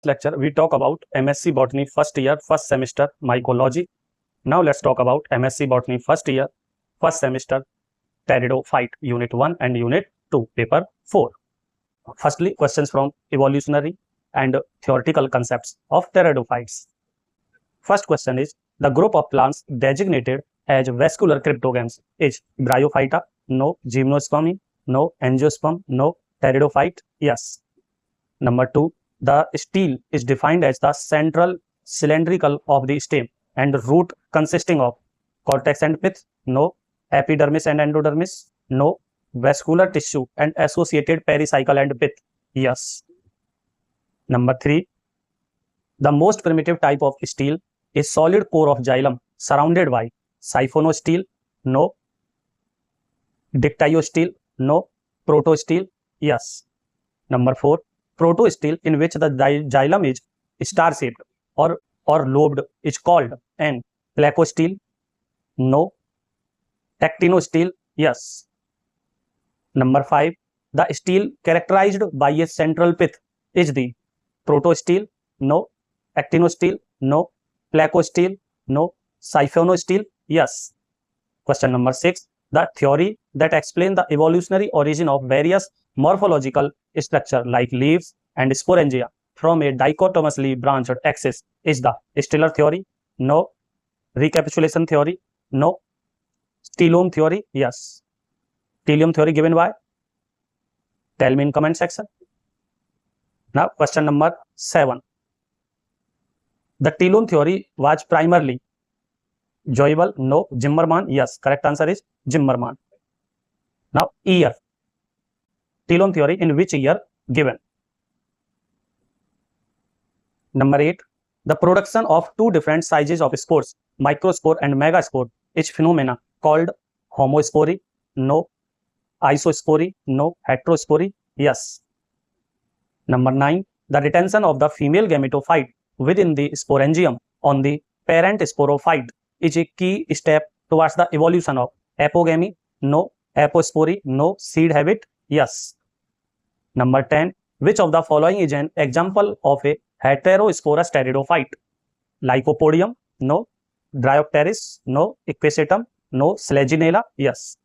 lecture we talk about MSc Botany first year, first semester mycology. Now let's talk about MSc Botany first year, first semester Pteridophyte unit 1 and unit 2 paper 4. Firstly, questions from evolutionary and theoretical concepts of Pteridophytes. First question is, the group of plants designated as vascular cryptogams is Bryophyta, no. Gymnosperm, no. Angiosperm, no. Pteridophyte, yes. Number 2, the stele is defined as the central cylindrical of the stem and root consisting of cortex and pith, no. Epidermis and endodermis, no. Vascular tissue and associated pericycle and pith, yes. Number 3, the most primitive type of stele is solid core of xylem surrounded by siphonostele, no. Dictyostele, no. Protostele, yes. Number 4, protostele in which the xylem is star-shaped or lobed is called an placostele, no. Actinostele, yes. Number 5, the stele characterized by a central pith is the protostele, no. Actinostele, no. Placostele, no. Siphonostele, yes. Question number 6, the theory that explains the evolutionary origin of various morphological structure like leaves and sporangia from a dichotomously branched axis is the Stelar theory, no. Recapitulation theory, no. Telome theory, yes. Telome theory given by? Tell me in comment section. Now question number 7. The Telome theory was primarily Joyble, no. Zimmermann, yes. Correct answer is Zimmermann. Now year. Telome theory in which year given? Number 8. The production of two different sizes of spores, microspore and megaspore, is phenomena called homospory, no. Isospory, no. Heterospory, yes. Number 9. The retention of the female gametophyte within the sporangium on the parent sporophyte is a key step towards the evolution of apogamy, no. Apospory, no. Seed habit, yes. Number 10. Which of the following is an example of a heterosporous pteridophyte? Lycopodium, no. Dryopteris, no. Equisetum, no. Selaginella, yes.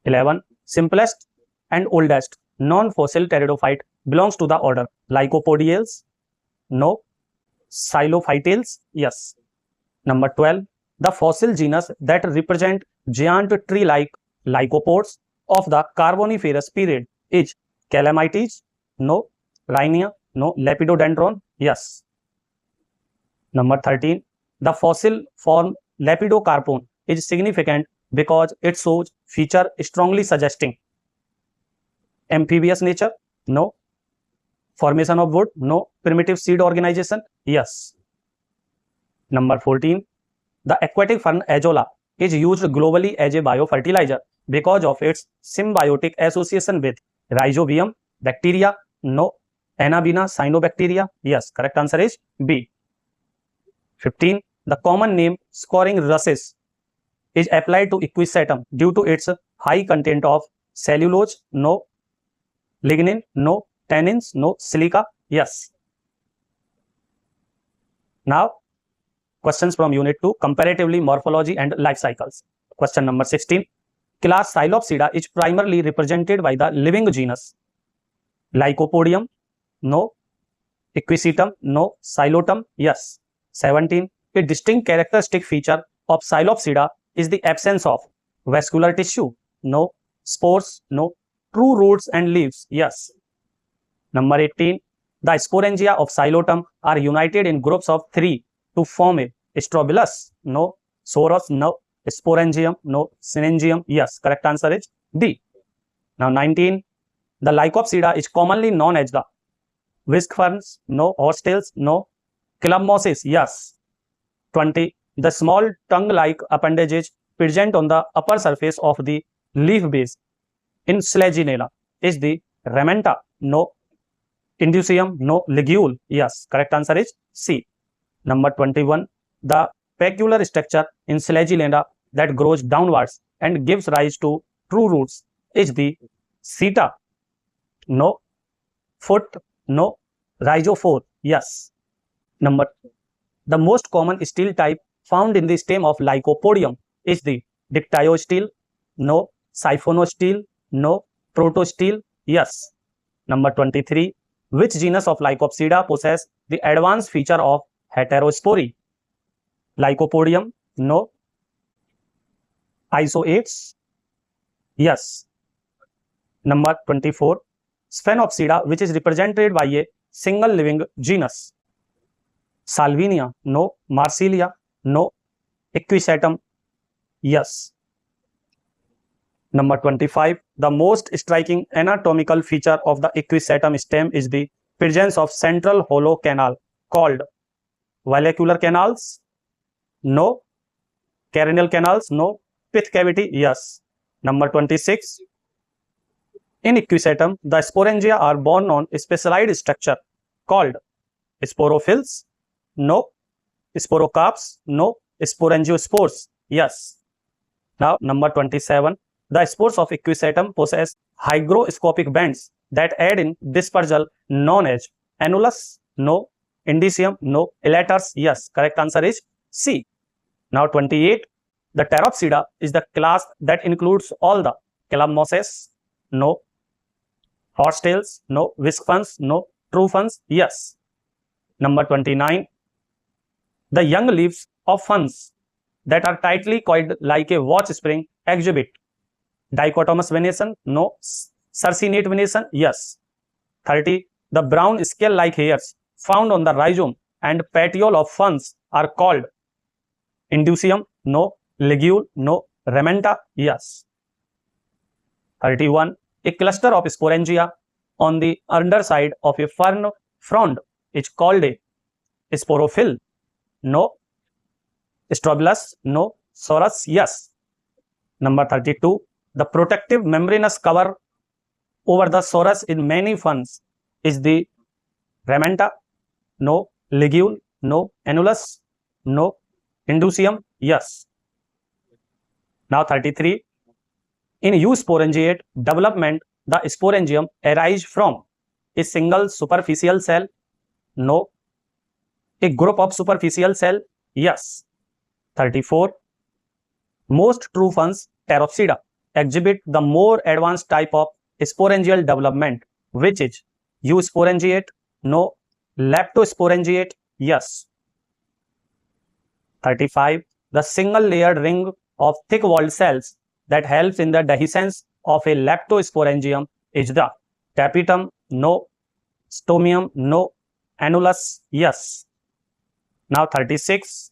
11. Simplest and oldest non-fossil pteridophyte belongs to the order Lycopodiales, no. Xylophytales, yes. Number 12. The fossil genus that represent giant tree-like lycopods of the Carboniferous period is Calamites, no. Rhynia, no. Lepidodendron, yes. Number 13. The fossil form Lepidocarpon is significant because it shows feature strongly suggesting amphibious nature, no. Formation of wood, no. Primitive seed organization, yes. Number 14. The aquatic fern Azolla is used globally as a biofertilizer because of its symbiotic association with Rhizobium bacteria, no. Anabina cyanobacteria, yes. Correct answer is B. 15. The common name scoring rushes is applied to Equisetum due to its high content of cellulose, no. Lignin, no. Tannins, no. Silica, yes. Now questions from unit 2, comparatively morphology and life cycles. Question number 16. Class Psilopsida is primarily represented by the living genus Lycopodium, no. Equisetum, no. Xylotum, yes. 17. A distinct characteristic feature of Psilopsida is the absence of vascular tissue, no. Spores, no. True roots and leaves, yes. Number 18. The sporangia of Xylotum are united in groups of 3 to form a strobilus, no. Sorus, no. Sporangium, no. Synangium, yes. Correct answer is D. Now 19. The Lycopsida is commonly known as the whisk ferns, no. Horsetails, no. Club mosses, yes. 20. The small tongue-like appendages present on the upper surface of the leaf base in Selaginella is the ramenta, no. Indusium, no. Ligule, yes. Correct answer is C. Number 21. The peculiar structure in Selaginella that grows downwards and gives rise to true roots is the seta, no. Foot, no. Rhizophore, Yes. Number, the most common stele type found in the stem of Lycopodium is the dictyostele, no. Siphonostele, no. Protostele, yes. Number 23, which genus of Lycopsida possess the advanced feature of Heterospory? Lycopodium, no. Isoates, yes. Number 24, Sphenopsida, which is represented by a single living genus. Salvinia, no. Marsilia, no. Equisetum, yes. Number 25, the most striking anatomical feature of the equisetum stem is the presence of central hollow canal called vallecular canals, no. Carinal canals, no. Pith cavity, yes. Number 26, in equisetum, the sporangia are borne on a specialized structure called sporophylls, no. Sporocarps, no. Sporangiospores, yes. Now, number 27, the spores of equisetum possess hygroscopic bands that aid in dispersal known as annulus, no. Indicium, no. Elaters, yes. Correct answer is C. Now, 28, the Pteropsida is the class that includes all the club mosses, no. Horsetails, no. Whisk ferns, no. True ferns, yes. Number 29, the young leaves of ferns that are tightly coiled like a watch spring exhibit dichotomous venation, no. Circinate venation, yes. 30, the brown scale-like hairs found on the rhizome and petiole of ferns are called indusium, no. Ligule, no. Ramenta, yes. 31, a cluster of sporangia on the underside of a fern frond is called a sporophyll, no. Strobilus, no. Sorus, yes. Number 32, the protective membranous cover over the sorus in many ferns is the ramenta, no. Ligule, no. Annulus, no. Indusium, yes. Now 33, in eusporangiate development, the sporangium arises from a single superficial cell, no. A group of superficial cell, yes. 34, most true ferns, Pteropsida, exhibit the more advanced type of sporangial development, which is eusporangiate, no. Leptosporangiate, yes. 35, the single layered ring of thick walled cells that helps in the dehiscence of a leptosporangium is the tapetum, no. Stomium, no. Annulus, yes. Now 36,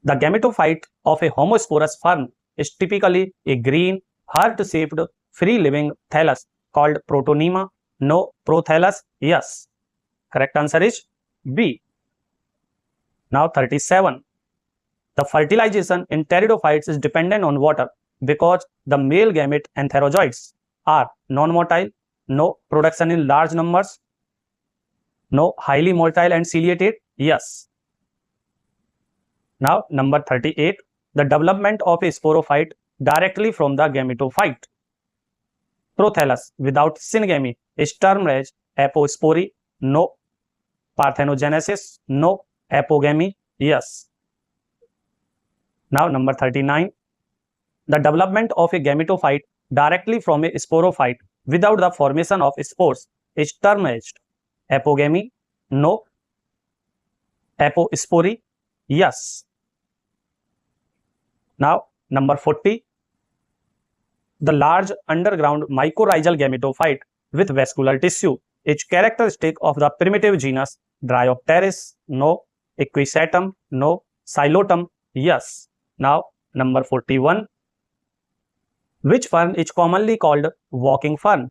the gametophyte of a homosporous fern is typically a green, heart-shaped, free-living thallus called protonema, no. Prothallus, yes. Correct answer is B. Now 37, the fertilization in pteridophytes is dependent on water because the male gamete antherozoids are non-motile, no. Production in large numbers, no. Highly motile and ciliated, yes. Now, number 38, the development of a sporophyte directly from the gametophyte prothallus without syngamy is termed as apospory, no. Parthenogenesis, no. Apogamy, yes. Now, number 39, the development of a gametophyte directly from a sporophyte without the formation of spores is termed as apogamy, no. Apospory, yes. Now, number 40, the large underground mycorrhizal gametophyte with vascular tissue is characteristic of the primitive genus Dryopteris, no. Equisetum, no. Xylotum, yes. Now, number 41, which fern is commonly called walking fern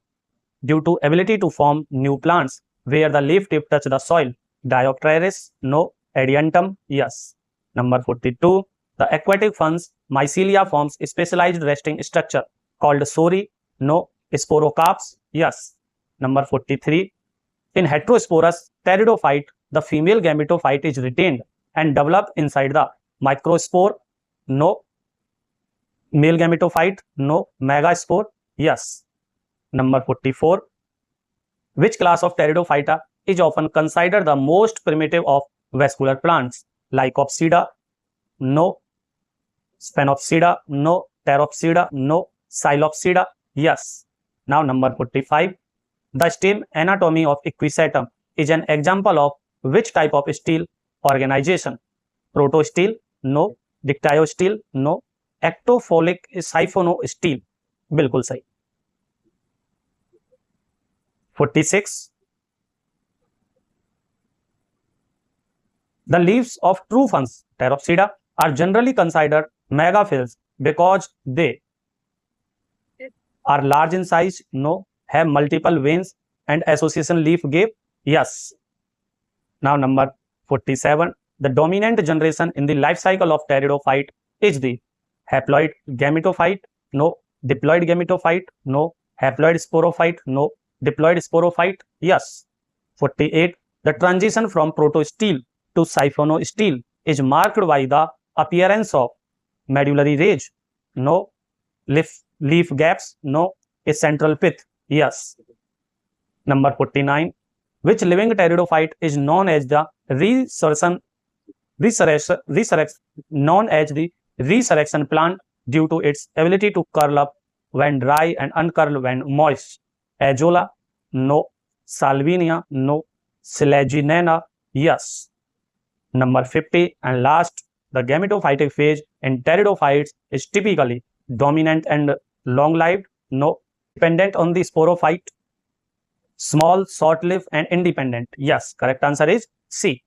due to ability to form new plants where the leaf tip touch the soil? Diopteris, no. Adiantum, yes. Number 42, the aquatic ferns mycelia forms a specialized resting structure called sori, no. Sporocarps, yes. Number 43, in heterosporous pteridophyte, the female gametophyte is retained and developed inside the microspore, no. Male gametophyte, no. Megaspore, yes. Number 44, which class of Pteridophyta is often considered the most primitive of vascular plants? Lycopsida, no. Sphenopsida, no. Pteropsida, no. Psilopsida, yes. Now number 45. The stem anatomy of equisetum is an example of which type of steel organization? Protosteel, no. Dictyosteel, no. Ectofolic siphonosteel, बिल्कुल सही. 46. The leaves of true ferns, Pteropsida, are generally considered megaphylls because they are large in size, no. Have multiple veins and association leaf gape, yes. Now number 47. The dominant generation in the life cycle of Pteridophyte is the haploid gametophyte, no. Diploid gametophyte, no. Haploid sporophyte, no. Diploid sporophyte, yes. 48. The transition from protosteel to siphonosteel is marked by the appearance of medullary ridge, no. Leaf gaps, no. A central pith, yes. Number 49. Which living pteridophyte is known as the resurrection plant due to its ability to curl up when dry and uncurl when moist? Azolla, no. Salvinia, no. Selaginella, yes. Number 50 and last, the gametophytic phase in pteridophytes is typically dominant and long-lived, no. Dependent on the sporophyte, small, short-lived and independent, yes. Correct answer is C.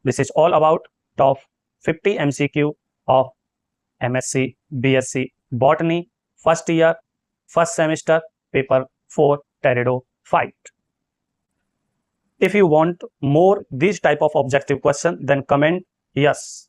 This is all about top 50 MCQ of MSc, BSc Botany, first year, first semester, paper 4 Pteridophyte. If you want more these type of objective question, then comment yes.